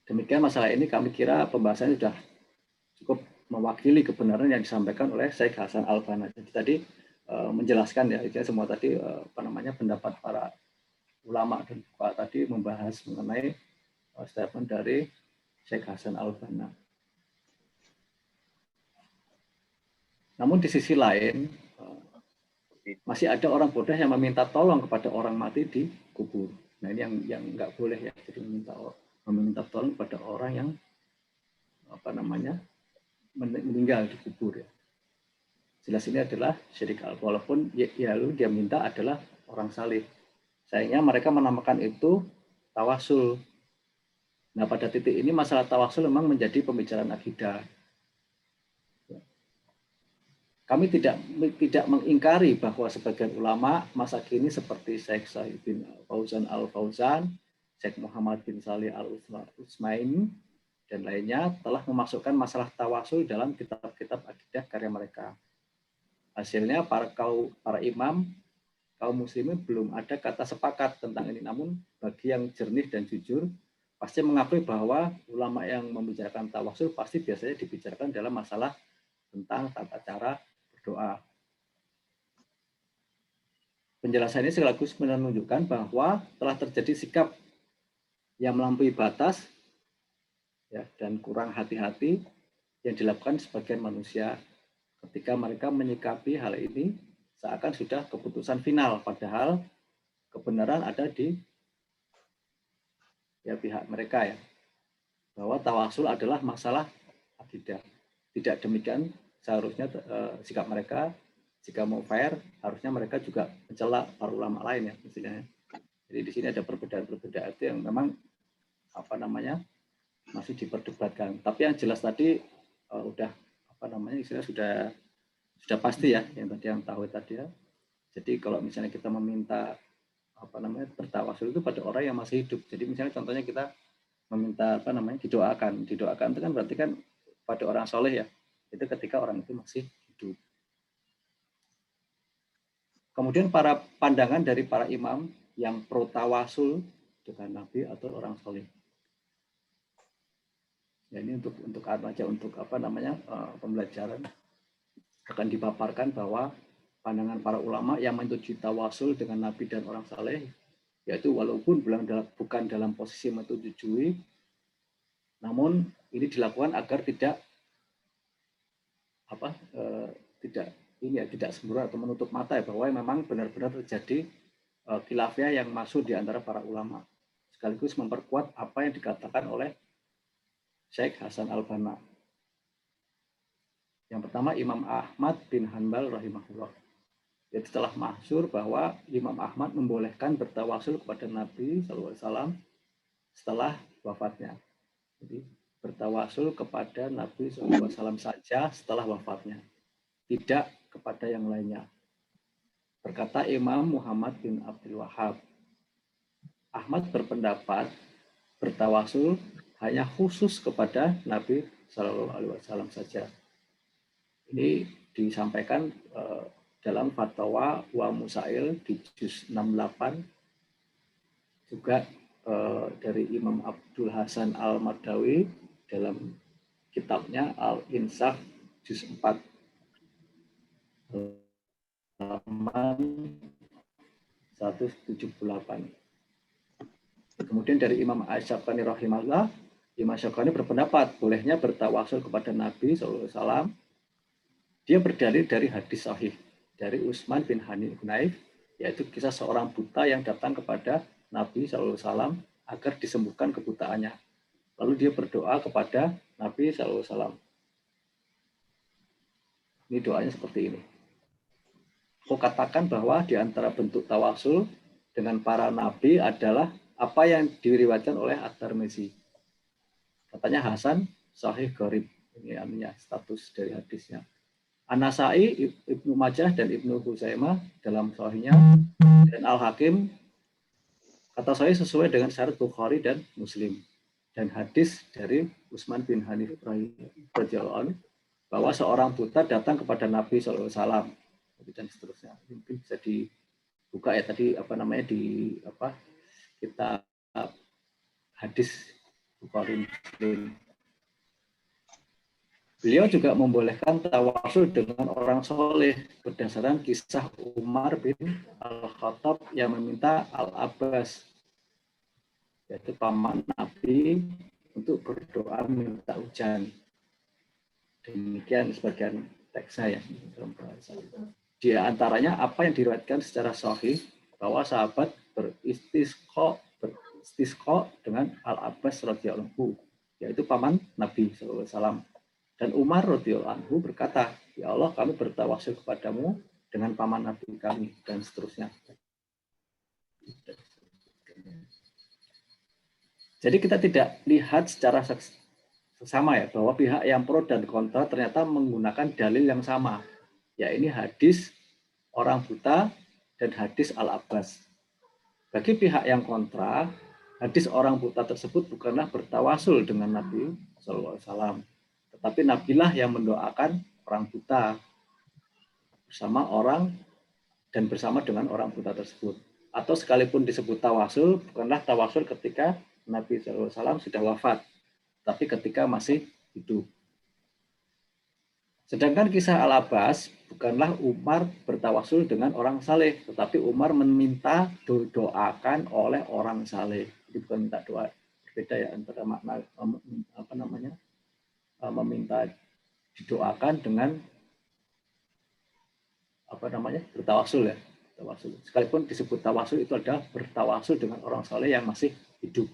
Speaker 1: Demikian masalah ini kami kira pembahasannya sudah cukup mewakili kebenaran yang disampaikan oleh Syekh Hasan Al-Banna. Jadi tadi menjelaskan ya, semua tadi pendapat para ulama dan Pak tadi membahas mengenai statement dari Syekh Hasan Al-Banna. Namun di sisi lain masih ada orang bodoh yang meminta tolong kepada orang mati di kubur. Nah ini yang nggak boleh ya, jadi meminta tolong kepada orang yang meninggal di kubur ya. Jelas ini adalah syirik akbar, walaupun ya lalu dia minta adalah orang saleh. Sayangnya mereka menamakan itu tawasul. Nah pada titik ini masalah tawasul memang menjadi pembicaraan akidah. Kami tidak mengingkari bahwa sebagian ulama masa kini seperti Syekh Sa'id bin Fauzan Al-Fauzan, Syekh Muhammad bin Salih Al-Utsmaini, dan lainnya telah memasukkan masalah tawasul dalam kitab-kitab akidah karya mereka. Hasilnya para imam, kaum muslimin belum ada kata sepakat tentang ini. Namun bagi yang jernih dan jujur, pasti mengakui bahwa ulama yang membicarakan tawasul pasti biasanya dibicarakan dalam masalah tentang tata cara berdoa. Penjelasan ini sekaligus menunjukkan bahwa telah terjadi sikap yang melampaui batas ya, dan kurang hati-hati yang dilakukan sebagian manusia ketika mereka menyikapi hal ini seakan sudah keputusan final, padahal kebenaran ada di pihak mereka ya, bahwa tawasul adalah masalah akidah. Tidak demikian seharusnya sikap mereka. Jika mau fair, harusnya mereka juga mencela para ulama lain ya, misalnya. Jadi di sini ada perbedaan-perbedaan itu yang memang masih diperdebatkan. Tapi yang jelas tadi sudah pasti ya, yang tahu tadi ya. Jadi kalau misalnya kita meminta bertawasul itu pada orang yang masih hidup. Jadi misalnya contohnya kita meminta didoakan itu kan berarti kan pada orang soleh ya. Itu ketika orang itu masih hidup. Kemudian pandangan dari para imam yang pro tawasul dengan nabi atau orang soleh. Ya, ini untuk pembelajaran akan dipaparkan bahwa pandangan para ulama yang menyetujui tawasul dengan nabi dan orang saleh, yaitu walaupun bukan dalam posisi menyetujui, namun ini dilakukan agar tidak sembrono atau menutup mata ya, bahwa memang benar-benar terjadi khilafiyah yang masuk di antara para ulama, sekaligus memperkuat apa yang dikatakan oleh Syekh Hasan Al-Banna. Yang pertama Imam Ahmad bin Hanbal rahimahullah. Jadi telah masyhur bahwa Imam Ahmad membolehkan bertawasul kepada Nabi SAW setelah wafatnya. Jadi bertawasul kepada Nabi SAW saja setelah wafatnya, tidak kepada yang lainnya. Berkata Imam Muhammad bin Abdul Wahab, Ahmad berpendapat bertawasul hanya khusus kepada Nabi SAW saja. Ini disampaikan dalam Fatwa wa Musail di juz 68, juga dari Imam Abdul Hasan Al-Mardawi dalam kitabnya Al-Insaf juz 4 halaman 178. Kemudian dari Imam Asy-Syafi'i rahimahullah, Imam Syafi'i berpendapat bolehnya bertawasul kepada Nabi SAW. Dia berdalil dari hadis sahih dari Utsman bin Hunayf, yaitu kisah seorang buta yang datang kepada Nabi SAW agar disembuhkan kebutaannya. Lalu dia berdoa kepada Nabi SAW. Ini doanya seperti ini. Aku katakan bahwa di antara bentuk tawasul dengan para nabi adalah apa yang diriwayatkan oleh At-Tirmizi. Katanya Hasan Sahih Gharib. Ini artinya status dari hadisnya. An-Nasai, Ibnu Majah dan Ibnu Huzaimah dalam sahihnya, dan Al-Hakim kata saya sesuai dengan syarat Bukhari dan Muslim. Dan hadis dari Utsman bin Hanif radhiyallahu anhu bahwa seorang buta datang kepada Nabi SAW dan seterusnya. Mungkin bisa dibuka ya tadi kita hadis Bukhari Muslim. Beliau juga membolehkan tawasul dengan orang soleh berdasarkan kisah Umar bin Al-Khattab yang meminta Al-Abbas, yaitu paman Nabi, untuk berdoa minta hujan. Demikian sebagian teks saya dalam bahasa. Di antaranya apa yang diriwayatkan secara sahih bahwa sahabat beristisqa dengan Al-Abbas radhiyallahu anhu, yaitu paman Nabi SAW. Dan Umar radhiyallahu anhu berkata, ya Allah, kami bertawasul kepadamu dengan paman Nabi kami, dan seterusnya. Jadi kita tidak lihat secara sama ya, bahwa pihak yang pro dan kontra ternyata menggunakan dalil yang sama. Ya, ini hadis orang buta dan hadis Al-Abbas. Bagi pihak yang kontra, hadis orang buta tersebut bukanlah bertawasul dengan Nabi SAW, tetapi Nabilah yang mendoakan orang buta bersama dengan orang buta tersebut. Atau sekalipun disebut tawasul, bukanlah tawasul ketika Nabi SAW sudah wafat, tapi ketika masih hidup. Sedangkan kisah Al-Abbas bukanlah Umar bertawasul dengan orang saleh, tetapi Umar meminta didoakan oleh orang saleh. Jadi bukan minta doa, berbeda ya antara makna meminta didoakan dengan bertawasul ya. Tawasul. Sekalipun disebut tawasul, itu adalah bertawasul dengan orang saleh yang masih hidup.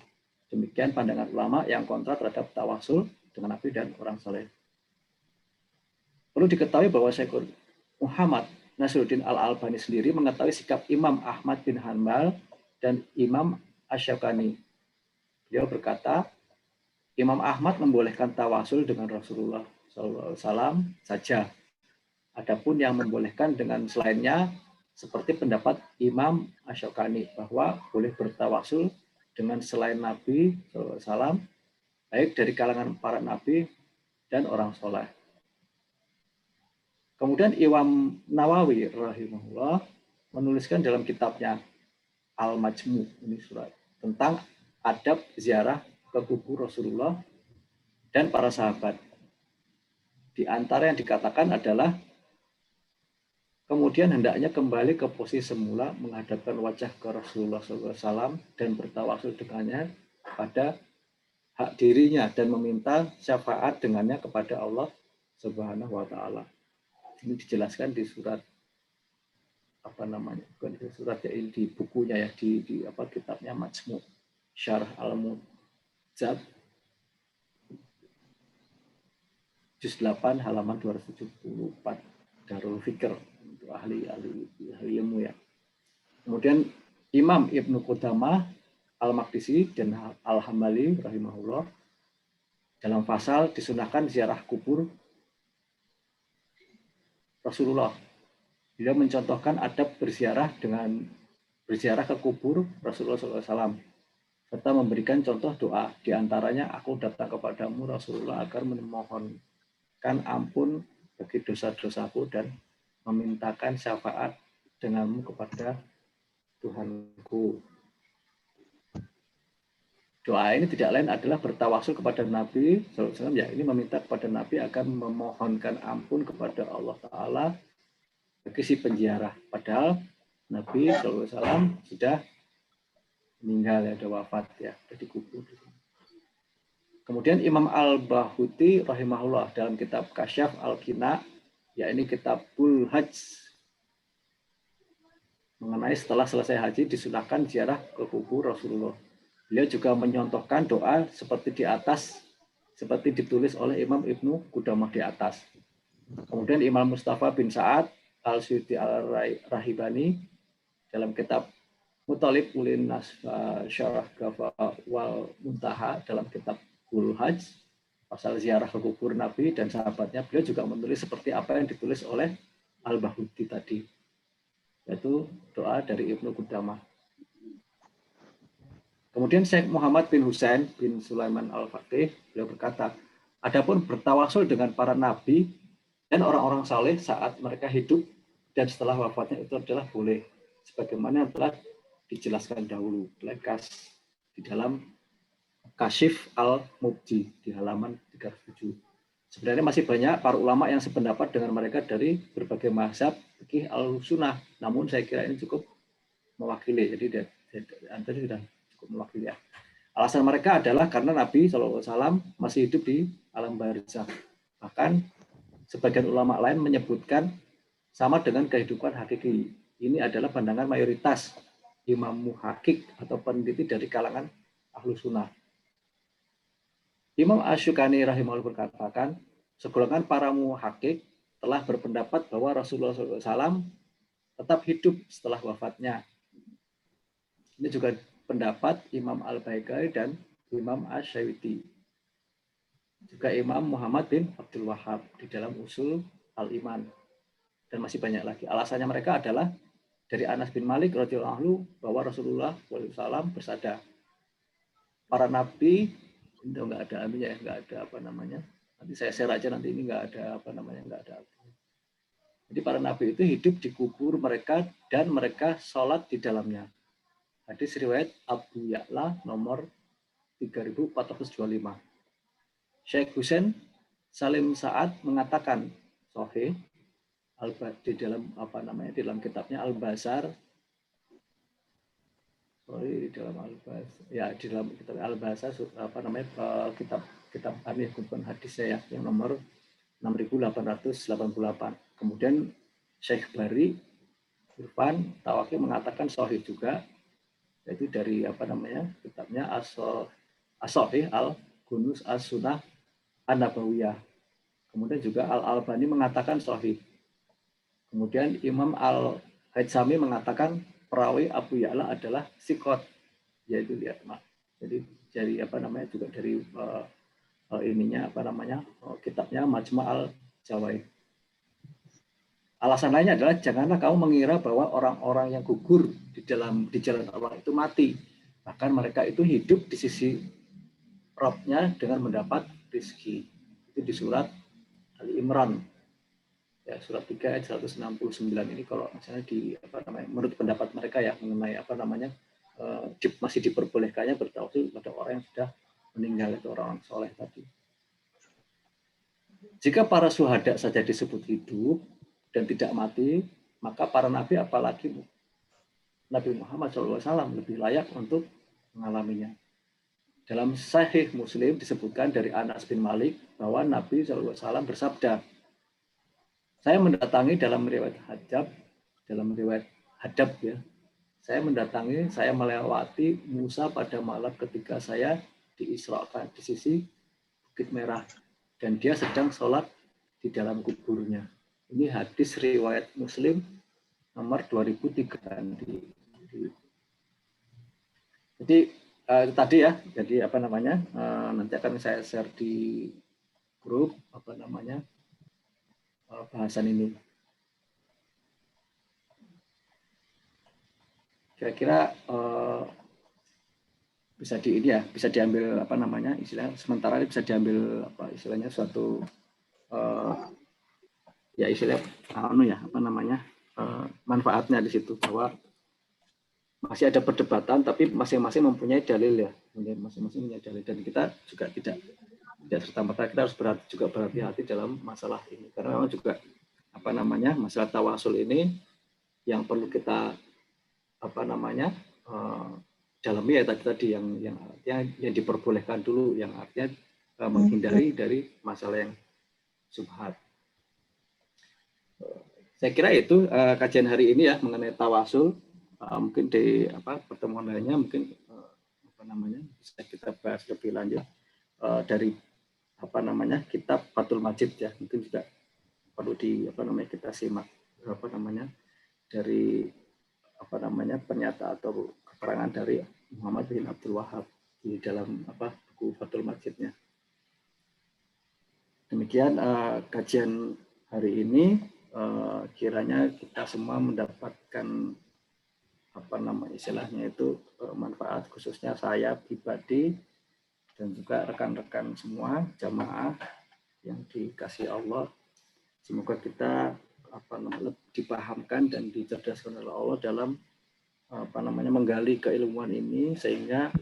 Speaker 1: Demikian pandangan ulama yang kontra terhadap tawasul dengan Nabi dan orang saleh. Perlu diketahui bahwa Syekhul Muhammad Nasiruddin Al-Albani sendiri mengetahui sikap Imam Ahmad bin Hanbal dan Imam Asy-Syaukani. Beliau berkata, Imam Ahmad membolehkan tawasul dengan Rasulullah SAW saja. Adapun yang membolehkan dengan selainnya, seperti pendapat Imam Asy-Syaukani bahwa boleh bertawasul dengan selain Nabi SAW, baik dari kalangan para nabi dan orang soleh. Kemudian Imam Nawawi rahimahullah menuliskan dalam kitabnya Al-Majmu, ini surat, tentang adab ziarah ke kubur Rasulullah dan para sahabat. Di antara yang dikatakan adalah kemudian hendaknya kembali ke posisi semula, menghadapkan wajah ke Rasulullah SAW dan bertawasul dengannya pada hak dirinya dan meminta syafaat dengannya kepada Allah Subhanahu wa Ta'ala. Ini dijelaskan di surat bukan di surat ya, di bukunya ya, di kitabnya Majmu' Syarh Al-Mujab juz 8 halaman 274 Darul Fikr untuk ahli ilmu ya. Kemudian Imam Ibnu Qudamah Al-Maqdisi dan Al-Hambali rahimahullah dalam pasal disunahkan ziarah kubur Rasulullah. Dia mencontohkan adab berziarah ke kubur Rasulullah SAW, serta memberikan contoh doa. Di antaranya, aku datang kepadamu Rasulullah agar memohonkan ampun bagi dosa-dosaku dan memintakan syafaat denganmu kepada Tuhanku. Doa ini tidak lain adalah bertawasul kepada Nabi SAW, ya, ini meminta kepada Nabi akan memohonkan ampun kepada Allah Ta'ala bagi si penziarah. Padahal Nabi SAW sudah meninggal, ya, sudah wafat, ya, sudah dikubur. Kemudian Imam Al-Bahuti rahimahullah dalam kitab Kasyaf Al-Qina, ya ini Kitabul Hajj, mengenai setelah selesai haji disunahkan ziarah ke kubur Rasulullah. Beliau juga menyontohkan doa seperti di atas, seperti ditulis oleh Imam Ibnu Qudamah di atas. Kemudian Imam Mustafa bin Sa'ad Al-Suyuti Al-Rahibani dalam kitab Muthalib Ulin Syarah Ghafa wal Muntaha dalam kitab Bul Hajj, pasal ziarah ke kubur Nabi dan sahabatnya, beliau juga menulis seperti apa yang ditulis oleh Al-Bahuti tadi, yaitu doa dari Ibnu Qudamah. Kemudian Syekh Muhammad bin Husain bin Sulaiman Al-Faqih, beliau berkata, adapun bertawasul dengan para nabi dan orang-orang saleh saat mereka hidup dan setelah wafatnya itu adalah boleh, sebagaimana yang telah dijelaskan dahulu di dalam Kasyif Al-Mubdi di halaman 37. Sebenarnya masih banyak para ulama yang sependapat dengan mereka dari berbagai mazhab fikih al-sunnah, namun saya kira ini cukup mewakili, jadi tadi sudah cukup mewakili ya. Alasan mereka adalah karena Nabi SAW masih hidup di alam barzakh. Bahkan sebagian ulama lain menyebutkan sama dengan kehidupan hakiki. Ini adalah pandangan mayoritas imam muhakik atau peneliti dari kalangan ahlu sunnah. Imam Asyukani rahimahullah berkatakan, segolongan para muhakik telah berpendapat bahwa Rasulullah SAW tetap hidup setelah wafatnya. Ini juga pendapat Imam Al-Baiqai dan Imam Asy-Syafi'i. Juga Imam Muhammad bin Abdul Wahhab di dalam Usul Al-Iman. Dan masih banyak lagi. Alasannya mereka adalah dari Anas bin Malik radhiyallahu anhu bahwa Rasulullah SAW bersabda, para nabi itu nggak ada artinya ya, nggak ada apa namanya. Nanti saya share aja, nanti ini nggak ada apa namanya, nggak ada. Jadi para nabi itu hidup di kubur mereka dan mereka sholat di dalamnya. Hadis riwayat Abu Ya'la nomor 3425. Syekh Husain Salim Sa'ad mengatakan sahih di dalam apa namanya, di dalam kitabnya Al-Bazar. Di dalam Al-Bazar, ya di dalam kitab Al-Bazar apa namanya, kitab Amir Kubban hadis saya yang nomor 6888. Kemudian Syekh Bari Irfan Tawaki mengatakan sahih juga, yaitu dari apa namanya, kitabnya As-Sahih Al-Gunus As-Sunnah An-Nabawiyah. Kemudian juga Al-Albani mengatakan sahih. Kemudian Imam Al-Haythami mengatakan perawi Abu Ya'la adalah sikot, yaitu ya, jadi apa namanya juga dari ininya apa namanya, kitabnya Majma' al-Jawaid. Alasan lainnya adalah janganlah kamu mengira bahwa orang-orang yang gugur di jalan Allah itu mati. Bahkan mereka itu hidup di sisi Rabb-nya dengan mendapat rezeki. Itu di surat Ali Imran. Ya, surat 3 ayat 169 ini kalau misalnya di apa namanya, menurut pendapat mereka ya mengenai apa namanya, masih diperbolehkannya bertauhid pada orang yang sudah meninggal, itu orang soleh tadi. Jika para syuhada saja disebut hidup dan tidak mati, maka para nabi apalagi Nabi Muhammad SAW lebih layak untuk mengalaminya. Dalam Sahih Muslim disebutkan dari Anas bin Malik bahwa Nabi SAW bersabda, saya mendatangi dalam riwayat Hadab ya. Saya melewati Musa pada malam ketika saya diisrakan di sisi Bukit Merah dan dia sedang sholat di dalam kuburnya. Ini hadis riwayat Muslim nomor 2003. Jadi tadi ya, jadi apa namanya, nanti akan saya share di grup apa namanya, bahasan ini. Kira-kira bisa di ini ya, bisa diambil apa namanya, istilah sementara bisa diambil apa istilahnya suatu ya istilah apa namanya, manfaatnya di situ bahwa masih ada perdebatan tapi masing-masing mempunyai dalil ya, masing-masing punya dalil dan kita juga tidak serta-merta kita harus berhati-hati dalam masalah ini karena memang juga apa namanya, masalah tawasul ini yang perlu kita apa namanya dalami ya tadi yang diperbolehkan dulu, yang artinya menghindari dari masalah yang subhat. Saya kira itu kajian hari ini ya mengenai tawasul. Mungkin di pertemuan lainnya mungkin apa namanya bisa kita bahas lebih lanjut dari apa namanya kitab Fathul Majid ya, mungkin juga perlu kita simak apa namanya dari apa namanya pernyataan atau keterangan dari Muhammad bin Abdul Wahhab di dalam buku Fathul Majidnya. Demikian kajian hari ini, kiranya kita semua mendapatkan apa namanya istilahnya itu manfaat, khususnya saya pribadi dan juga rekan-rekan semua jamaah yang dikasihi Allah. Semoga kita dipahamkan dan dicerdaskan oleh Allah dalam menggali keilmuan ini sehingga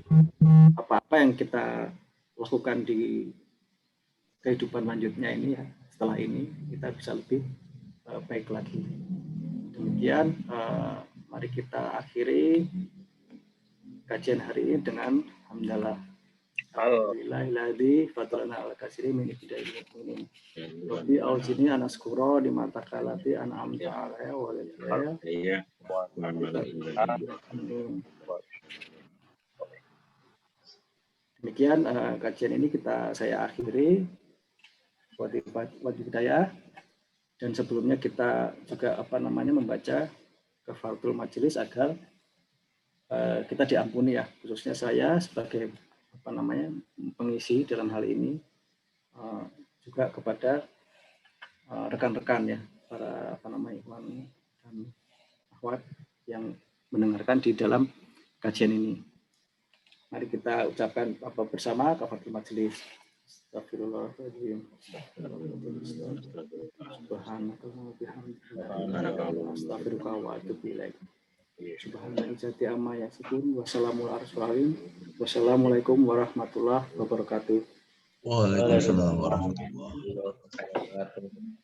Speaker 1: apa-apa yang kita lakukan di kehidupan lanjutnya ini ya, setelah ini kita bisa lebih baik lagi. Demikian mari kita akhiri kajian hari ini dengan hamdalah. Alhamdulillahilladzi fatarana ala katsirin min ibadil mu'minin. Rabbi auzini an askura di mata kalati an amta alaiha wa alaiha.
Speaker 2: Iya.
Speaker 1: Demikian kajian ini saya akhiri. Wajib hidayah. Dan sebelumnya kita juga membaca kafaratul majelis agar kita diampuni ya, khususnya saya sebagai pengisi dalam hal ini, juga kepada rekan-rekan ya, para ikhwan dan akhwat yang mendengarkan di dalam kajian ini. Mari kita ucapkan bersama kafaratul majelis. Astagfirullahaladzim. Subhanallah bihamdihi. Astagfirullah wa atubu ilaik. Subhanallah amma yasifun. Wassalamualaikum warahmatullahi wabarakatuh.
Speaker 5: Waalaikumsalam warahmatullahi wabarakatuh.